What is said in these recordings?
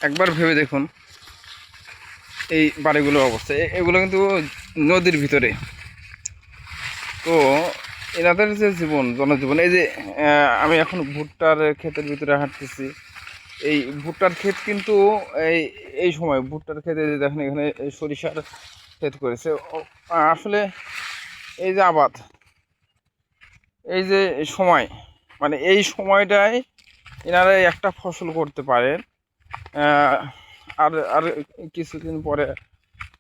একবার ভেবে দেখুন এই বাড়িগুলোর অবস্থা। এগুলো কিন্তু নদীর ভিতরে। তো এনাদের যে জীবন, জনজীবন, এই যে আমি এখন ভুট্টার ক্ষেতের ভিতরে হাঁটতেছি। এই ভুট্টার ক্ষেত কিন্তু এই এই সময় ভুট্টার ক্ষেতে যে দেখেন এখানে এই সরিষার ক্ষেত করেছে। আসলে এই যে আবাদ, এই যে সময়, মানে এই সময়টায় এনারা একটা ফসল করতে পারেন। আর আর কিছুদিন পরে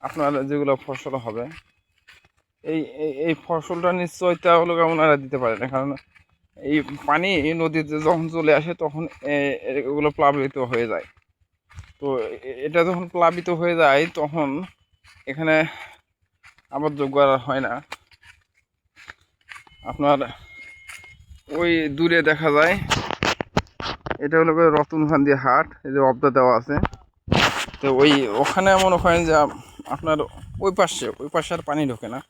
আপনার যেগুলো ফসল হবে, এই এই ফসলটা নিশ্চয়তা হলো ওনারা দিতে পারে না। কারণ এই পানি নদীতে যখন চলে আসে তখন এগুলো প্লাবিত হয়ে যায়। তো এটা যখন প্লাবিত হয়ে যায় তখন এখানে আবার যোগ্য আর হয় না। আপনার ওই দূরে দেখা যায় এটা হলো রতনভান্দি হাট, এই যে অবদা দেওয়া আছে। তো ওখানে মনে করেন যে আপনার ওই পাশে আর পানি ঢোকে না।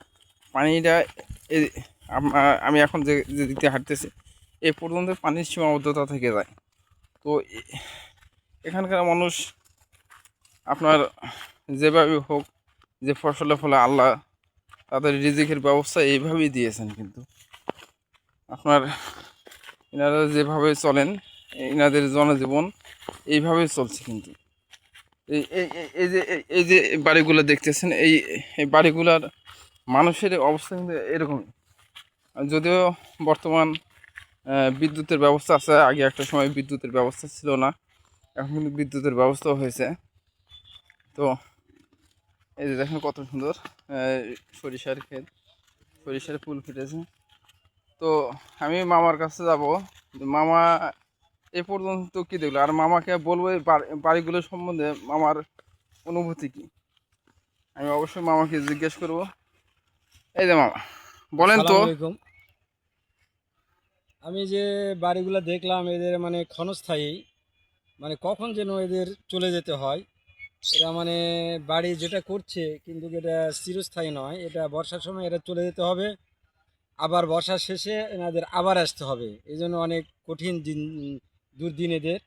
পানিটা এই আমি এখন যে যে দিতে হাঁটতেছি এ পর্যন্ত পানির সীমাবদ্ধতা থেকে যায়। তো এখানকার মানুষ আপনার যেভাবে হোক, যে ফসলের ফলে আল্লাহ তাদের রিজিকের ব্যবস্থা এইভাবেই দিয়েছেন। কিন্তু আপনার এনারা যেভাবে চলেন, এনাদের জনজীবন এইভাবেই চলছে। কিন্তু এই এই যে বাড়িগুলো দেখতেছেন, এই বাড়িগুলার মানুষের অবস্থা কিন্তু এরকমই। যদিও বর্তমান বিদ্যুতের ব্যবস্থা আছে, আগে একটা সময় বিদ্যুতের ব্যবস্থা ছিল না, এখন কিন্তু বিদ্যুতের ব্যবস্থাও হয়েছে। তো এই যে দেখেন কত সুন্দর সরিষার ক্ষেত, সরিষার ফুল ফুটেছে। তো আমি মামার কাছে যাব। মামা এ পর্যন্ত কি দেখলো, আর মামাকে বলবো এই বাড়িগুলো সম্বন্ধে মামার অনুভূতি কি। আমি অবশ্যই মামাকে জিজ্ঞেস করব। এই যে মামা, বলেন তো। আসসালামু আলাইকুম। আমি যে বাড়িগুলো দেখলাম এদের মানে ক্ষণস্থায়ী, মানে কখন যেন এদের চলে যেতে হয়। এরা মানে বাড়ি যেটা করছে কিন্তু এটা চিরস্থায়ী নয়, এটা বর্ষার সময় এরা চলে যেতে হবে, আবার বর্ষার শেষে এনাদের আবার আসতে হবে। এই জন্য অনেক কঠিন দিন, দুর্দিন এদের।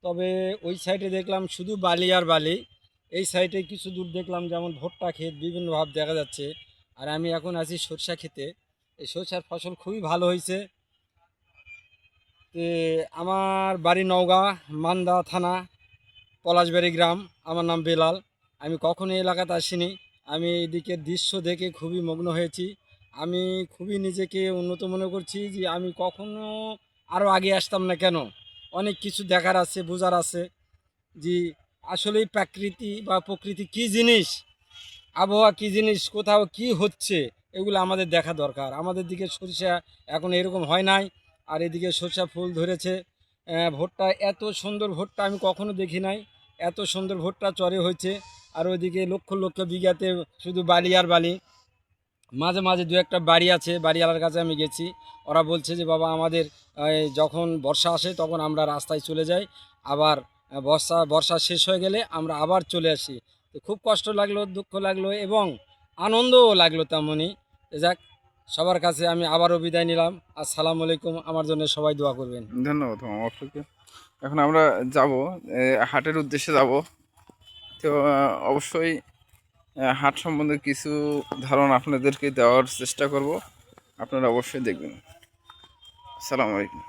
তবে ওই সাইডে দেখলাম শুধু বালি আর বালি, এই সাইডে কিছু দূর দেখলাম যেমন ভুট্টা ক্ষেত বিভিন্ন ভাব দেখা যাচ্ছে। আর আমি এখন আছি সরষা ক্ষেতে। এই সরষার ফসল খুবই ভালো হয়েছে। আমার বাড়ি নওগাঁ, মান্দা থানা, পলাশবাড়ি গ্রাম। আমার নাম বেলাল। আমি কখনো এই এলাকাতে আসিনি। আমি এদিকের দৃশ্য দেখে খুবই মগ্ন হয়েছি। আমি খুবই নিজেকে উন্নত মনে করছি যে আমি কখনো আরও আগে আসতাম না কেন। অনেক কিছু দেখার আছে, বোঝার আছে যে আসলেই প্রাকৃতি বা প্রকৃতি কী জিনিস, আবহাওয়া কী জিনিস, কোথাও কি হচ্ছে, এগুলো আমাদের দেখা দরকার। আমাদের দিকে সরিষা এখন এরকম হয় নাই, আর এদিকে সরিষা ফুল ধরেছে। ভুট্টা এত সুন্দর ভুট্টা আমি কখনো দেখি নাই। এত সুন্দর ভুট্টা চরে হয়েছে। আর ওইদিকে লক্ষ লক্ষ বিঘাতে শুধু বালি আর বালি। মাঝে মাঝে দু একটা বাড়ি আছে, বাড়িওয়ালার কাছে আমি গেছি। ওরা বলছে যে বাবা আমাদের যখন বর্ষা আসে তখন আমরা রাস্তায় চলে যাই, আবার বর্ষা শেষ হয়ে গেলে আমরা আবার চলে আসি। তো খুব কষ্ট লাগলো, দুঃখ লাগলো এবং আনন্দও লাগলো তেমনই। যাক, সবার কাছে আমি আবারও বিদায় নিলাম। আসসালামু আলাইকুম। আমার জন্য সবাই দোয়া করবেন। ধন্যবাদ মামা আপনাকে। এখন আমরা যাব হাটের উদ্দেশ্যে যাব। তো অবশ্যই হাট সম্বন্ধে কিছু ধারণা আপনাদেরকে দেওয়ার চেষ্টা করব। আপনারা অবশ্যই দেখবেন। আসসালামু আলাইকুম।